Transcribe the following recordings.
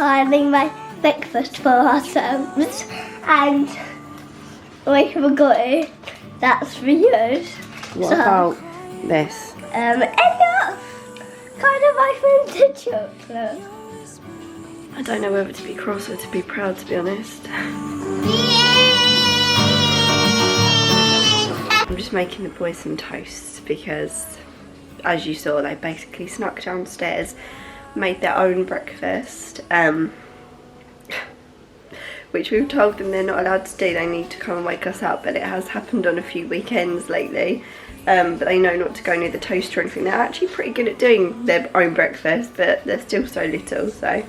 tidying my breakfast for ourselves, and we forgot it. That's for you. What about this? Elliot kind of like mint chocolate. I don't know whether to be cross or to be proud, to be honest. I'm just making the boys some toast because, as you saw, they basically snuck downstairs, made their own breakfast, which we've told them they're not allowed to do. They need to come and wake us up, but it has happened on a few weekends lately. But they know not to go near the toaster or anything. They're actually pretty good at doing their own breakfast, but they're still so little, so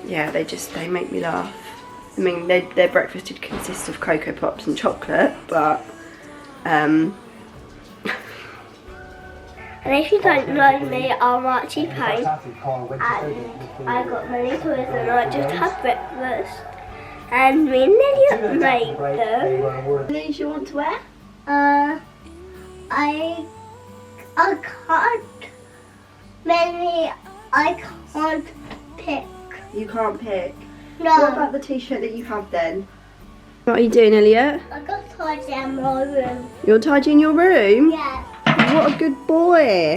yeah, they make me laugh. I mean, their breakfast did consist of Cocoa Pops and chocolate, but and if you don't know me, I'm Archie Payne, and I got many toys and I just had breakfast, and me and Elliot made them. these you want to wear? I can't, maybe I can't pick. You can't pick. No. What about the t-shirt that you have then? What are you doing, Elliot? I got tidy in my room. You're tidying your room? Yeah. What a good boy.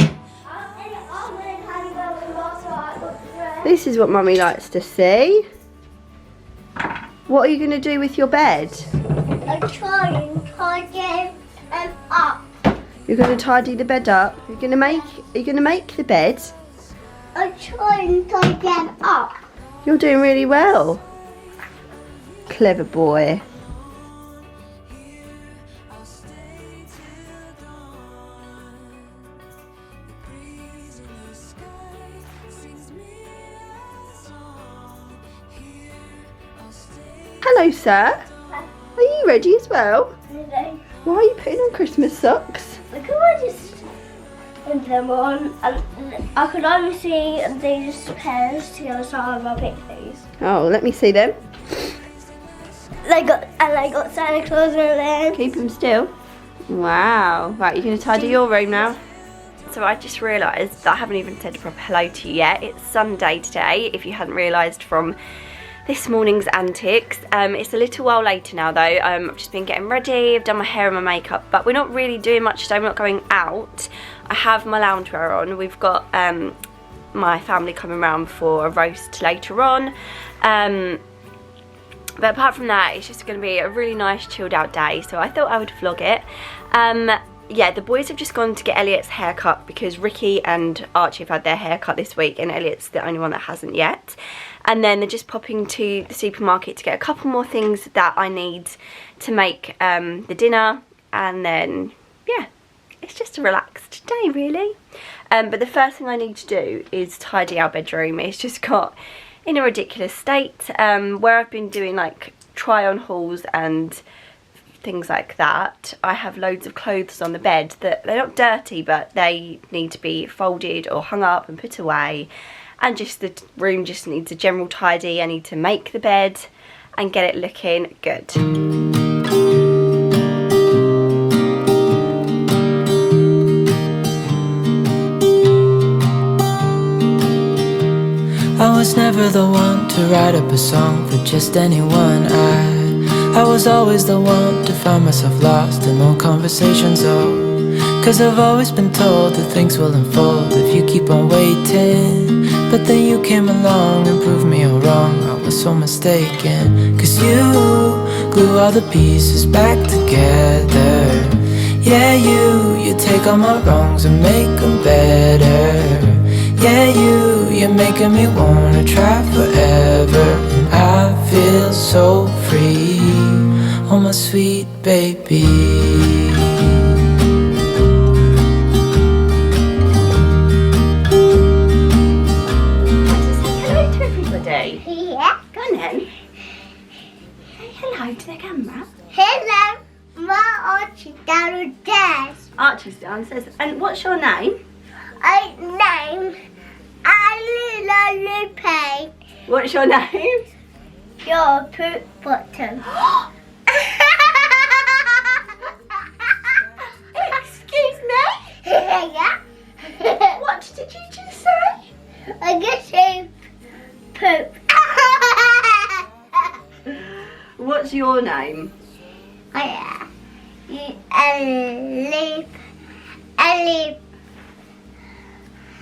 This is what Mummy likes to see. What are you going to do with your bed? I'm trying to tidy it up. You're going to tidy the bed up. Are you going to make the bed? I'm trying to tidy it up. You're doing really well. Clever boy. Hello, sir. Are you ready as well? Why are you putting on Christmas socks? Look at I just put them on, and I could only see these pairs together, so I'll pick these. Oh, let me see them. They got Santa Claus in there. Keep them still. Wow. Right, you're going to tidy your room now. So I just realised that I haven't even said a proper hello to you yet. It's Sunday today, if you hadn't realised from this morning's antics. It's a little while later now though. I've just been getting ready, I've done my hair and my makeup, but we're not really doing much today. We're not going out. I have my loungewear on. We've got my family coming round for a roast later on. But apart from that, it's just going to be a really nice chilled out day, so I thought I would vlog it. Yeah, the boys have just gone to get Elliot's haircut because Ricky and Archie have had their haircut this week and Elliot's the only one that hasn't yet. And then they're just popping to the supermarket to get a couple more things that I need to make the dinner. And then, yeah, it's just a relaxed day really. But the first thing I need to do is tidy our bedroom. It's just got in a ridiculous state, where I've been doing like try on hauls and things like that. I have loads of clothes on the bed that they're not dirty, but they need to be folded or hung up and put away, and just the room just needs a general tidy. I need to make the bed and get it looking good. I was never the one to write up a song for just anyone. I was always the one to find myself lost in old conversations, oh. Cause I've always been told that things will unfold if you keep on waiting. But then you came along and proved me all wrong. I was so mistaken. Cause you glue all the pieces back together. Yeah, you take all my wrongs and make them better. Yeah, you're making me wanna try forever. And I feel so free, oh my sweet baby. Hello to everybody. Yeah. Go on then. Say hello to the camera. Hello, my Archie downstairs. Archie's downstairs. And what's your name? I name Lupe. What's your name? Your poop button. Excuse me? Yeah. What did you just say? I guess you poop. What's your name? Elliot.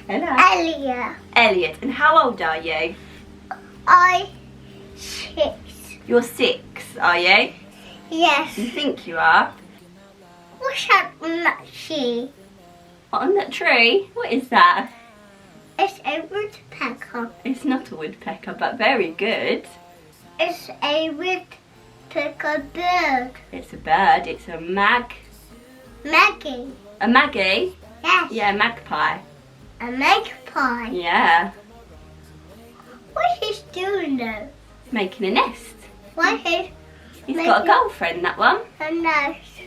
Hello. Elliot. Elliot. And how old are you? I'm 6. You're 6, are you? Yes. You think you are? What's that tree? On that tree? What is that? It's a woodpecker. It's not a woodpecker, but very good. It's a woodpecker bird. It's a bird. It's a Maggie. A Maggie? Yes. Yeah, a magpie. A magpie. Yeah. What is doing though? Making a nest. What is He's got a girlfriend, that one. a nest?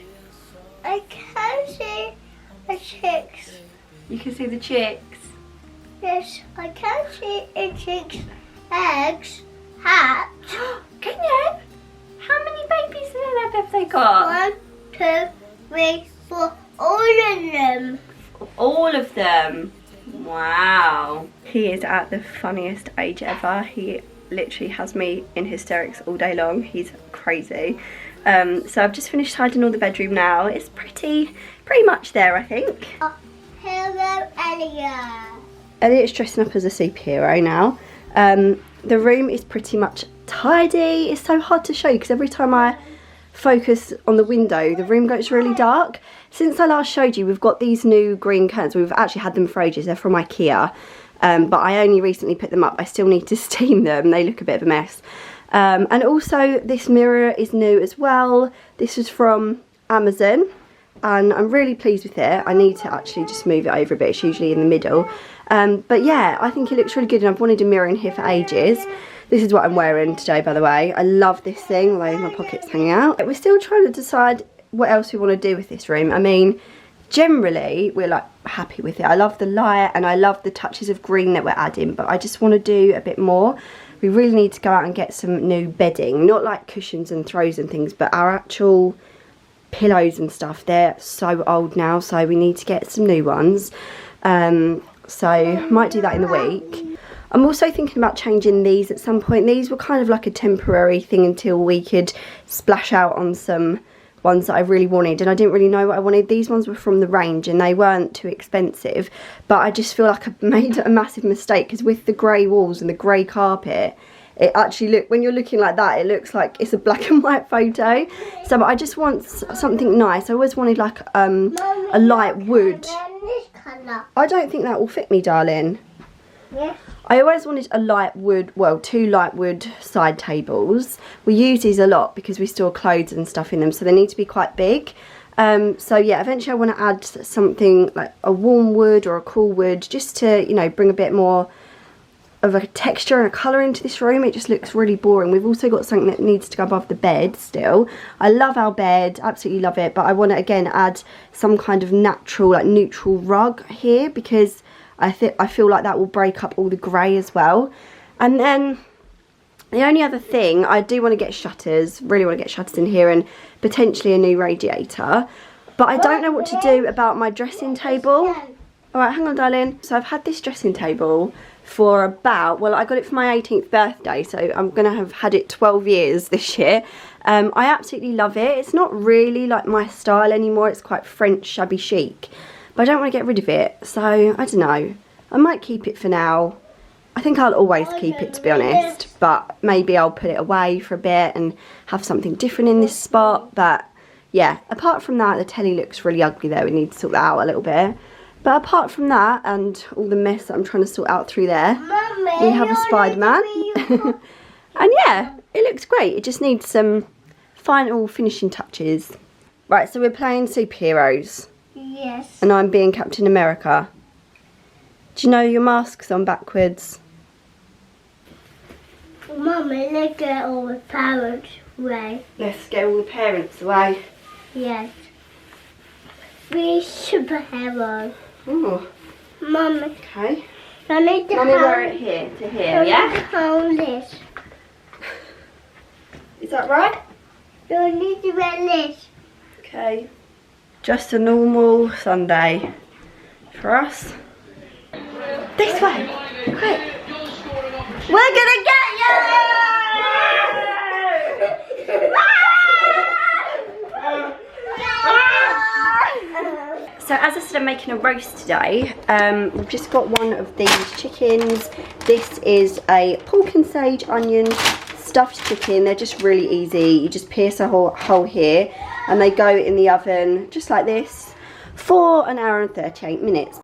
I can see the chicks. You can see the chicks. Yes, I can see a chick's eggs hatch. Can you? How many babies have they got? 1, 2, 3, 4, all of them. All of them. Wow. He is at the funniest age ever. He literally has me in hysterics all day long. He's crazy. So I've just finished tidying all the bedroom now. It's pretty much there, I think. Hello, Elliot. Elliot's dressing up as a superhero now. The room is pretty much tidy. It's so hard to show you because every time I focus on the window, the room goes really dark. Since I last showed you, we've got these new green curtains. We've actually had them for ages. They're from IKEA, but I only recently put them up. I still need to steam them. They look a bit of a mess. And also this mirror is new as well. This is from Amazon and I'm really pleased with it. I need to actually just move it over a bit. It's usually in the middle. But yeah, I think it looks really good and I've wanted a mirror in here for ages. This is what I'm wearing today, by the way. I love this thing, although my pocket's hanging out. We're still trying to decide what else we want to do with this room. I mean, generally, we're like happy with it. I love the light and I love the touches of green that we're adding, but I just want to do a bit more. We really need to go out and get some new bedding. Not like cushions and throws and things, but our actual pillows and stuff. They're so old now, so we need to get some new ones. So might do that in the week. I'm also thinking about changing these at some point. These were kind of like a temporary thing until we could splash out on some ones that I really wanted, and I didn't really know what I wanted. These ones were from the range and they weren't too expensive, but I just feel like I've made a massive mistake because with the grey walls and the grey carpet, it actually when you're looking like that, it looks like it's a black and white photo. So I just want something nice. I always wanted like a light wood. I don't think that will fit me, darling. Yes. I always wanted a light wood, well, 2 light wood side tables. We use these a lot because we store clothes and stuff in them, so they need to be quite big. So yeah, eventually I want to add something like a warm wood or a cool wood, just to, you know, bring a bit more of a texture and a colour into this room. It just looks really boring. We've also got something that needs to go above the bed still. I love our bed, absolutely love it, but I want to again add some kind of natural, like neutral rug here because I feel like that will break up all the grey as well. And then the only other thing, I do want to get shutters, really want to get shutters in here and potentially a new radiator. But I don't know what to do about my dressing table. Alright, hang on, darling. So I've had this dressing table for about, well, I got it for my 18th birthday, so I'm going to have had it 12 years this year. I absolutely love it. It's not really like my style anymore. It's quite French shabby chic. But I don't want to get rid of it, so I don't know. I might keep it for now. I think I'll always keep it, to be honest, but maybe I'll put it away for a bit and have something different in this spot. But yeah, apart from that, the telly looks really ugly there. We need to sort that out a little bit. But apart from that and all the mess that I'm trying to sort out through there, we have a Spider-Man. And yeah, it looks great. It just needs some final finishing touches. Right, so we're playing superheroes. Yes. And I'm being Captain America. Do you know your mask's on backwards? Mummy, let's get all the parents away. Let's get all the parents away. Yes. We superheroes. Oh. Mummy. Okay. I need to Mummy, wear it here to here, yeah? I need to hold this. Is that right? You need to wear this. Okay. Just a normal Sunday for us. This way. Quick. We're gonna get you! making a roast today. We've just got one of these chickens. This is a pork and sage onion stuffed chicken. They're just really easy. You just pierce a hole here and they go in the oven just like this for an hour and 38 minutes.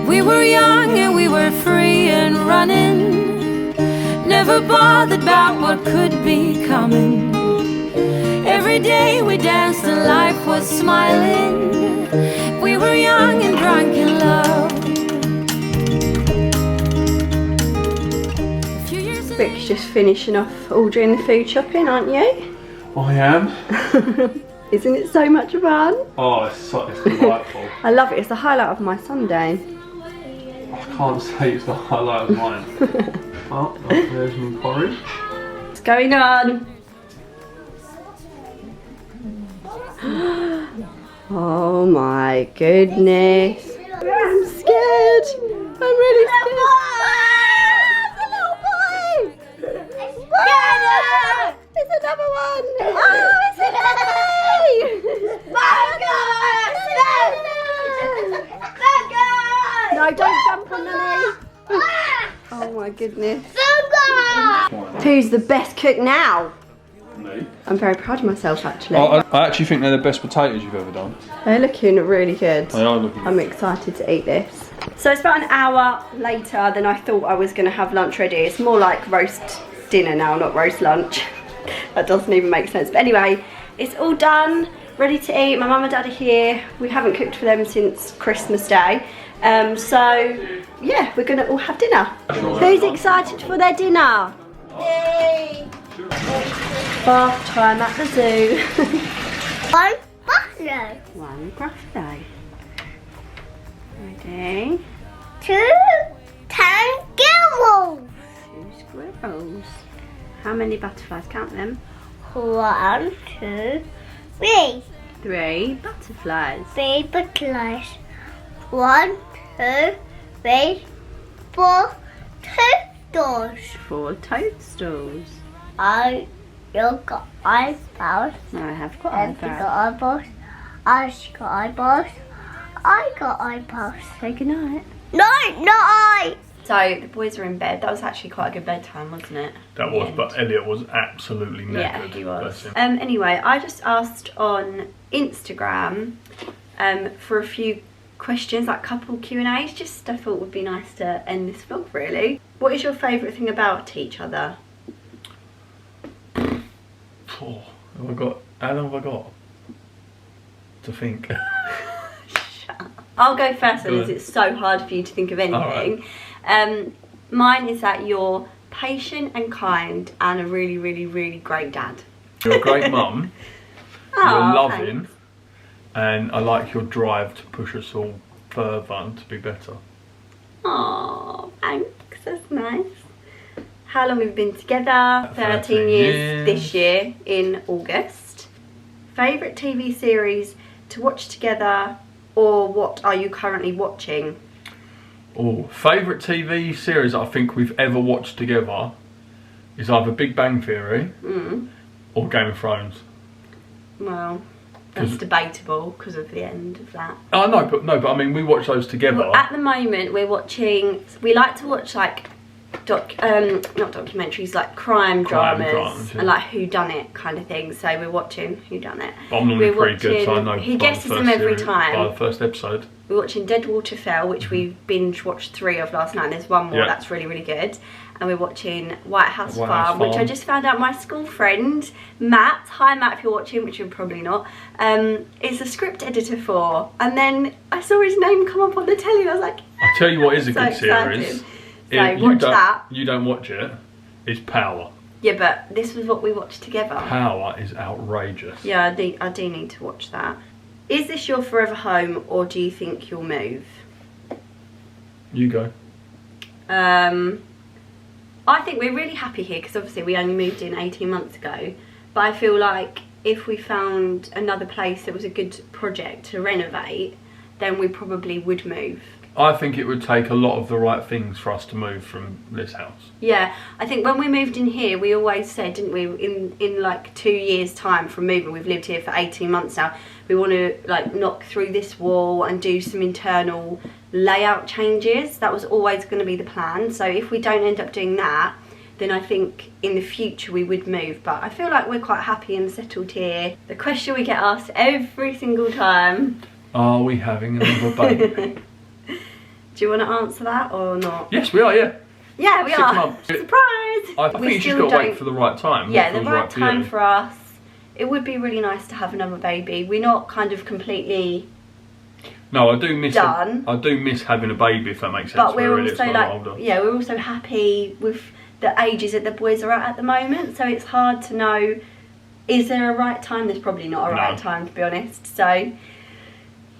We were young and we were free and running, never bothered about what could be coming. Every day we danced and life was smiling. We were young and drunk in love. Rick's just finishing off ordering the food shopping, aren't you? I am. Isn't it so much fun? Oh, it's delightful. I love it. It's the highlight of my Sunday. I can't say it's the highlight of mine. Oh, there's my porridge. What's going on? Oh my goodness. I'm scared. I'm really scared. It's a little boy. It's another one. Oh, it's a baby. No, don't jump on Nani. Oh my goodness. Who's the best cook now? Me. I'm very proud of myself actually. I actually think they're the best potatoes you've ever done. They're looking really good. They are looking I'm excited to eat this. So it's about an hour later than I thought I was going to have lunch ready. It's more like roast dinner now, not roast lunch. That doesn't even make sense. But anyway, it's all done, ready to eat. My mum and dad are here. We haven't cooked for them since Christmas Day. So yeah, we're gonna all have dinner. Who's excited for their dinner? Yay! Bath time at the zoo. One buffalo. One buffalo. Ready? 2 kangaroos. 2 squirrels. How many butterflies? Count them. 1, 2, 3. 3 butterflies. 3 butterflies. 1, 2, 3, 4 toadstools. 4 toadstools. You've got eyeballs. I have got Have you got eyebrows. eyeballs? I've got eyeballs. I got eyeballs. Say goodnight. No, not I. So the boys are in bed. That was actually quite a good bedtime, wasn't it? That was, but Elliot was absolutely knackered. Yeah, he was. Bless him. Anyway, I just asked on Instagram for a few questions, like couple Q&As. Just I thought would be nice to end this vlog really. What is your favourite thing about each other? Oh, how long have I got to think? I'll go first Go as on. it's so hard for you to think of anything. Mine is that you're patient and kind and a really, really, really great dad. You're a great mum. You're Aw, loving. thanks. And I like your drive to push us all further and to be better. Oh, thanks. That's nice. How long have we been together? 13 13 years this year in August. Favourite TV series to watch together, or what are you currently watching? Oh, favourite TV series I think we've ever watched together is either Big Bang Theory or Game of Thrones. Well, that's debatable because of the end of that. Oh no, but I mean we watch those together. Well, at the moment we're watching, we like to watch like not documentaries, like crime dramas, yeah. and like whodunit kind of things. So we're watching whodunit. I'm normally pretty good, so I know. He guesses them every time. By the first episode. We're watching Deadwater Fell, which we binge watched 3 of last night. There's one more that's really, really good. And we're watching White House Farm, which I just found out my school friend, Matt, hi Matt if you're watching, which you're probably not, is a script editor for. And then I saw his name come up on the telly and I was like, I tell you what is a so good series. excited. So watch that. You don't watch it. It's Power. Yeah, but this was what we watched together. Power is outrageous. Yeah, I do need to watch that. Is this your forever home, or do you think you'll move? You go. I think we're really happy here because obviously we only moved in 18 months ago. But I feel like if we found another place that was a good project to renovate, then we probably would move. I think it would take a lot of the right things for us to move from this house. Yeah, I think when we moved in here, we always said, didn't we, in like 2 years' time from moving, we've lived here for 18 months now, we want to like knock through this wall and do some internal layout changes. That was always going to be the plan. So if we don't end up doing that, then I think in the future we would move. But I feel like we're quite happy and settled here. The question we get asked every single time: are we having another baby? Do you want to answer that or not? Yes, we are, yeah. Yeah, we 6 are. months. Surprise! I think you just got to wait for the right time. Yeah, the right for time you. for us. It would be really nice to have another baby. We're not kind of completely... No, I do miss done. I do miss having a baby, if that makes sense. But we're really also like, yeah, we're also happy with the ages that the boys are at the moment. So it's hard to know, is there a right time? There's probably not a right time, to be honest. So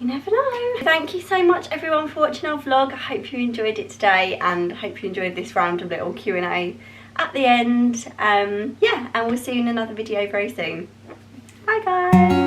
you never know. Thank you so much everyone for watching our vlog. I hope you enjoyed it today, and hope you enjoyed this random little Q&A at the end. Yeah, and we'll see you in another video very soon. Bye guys.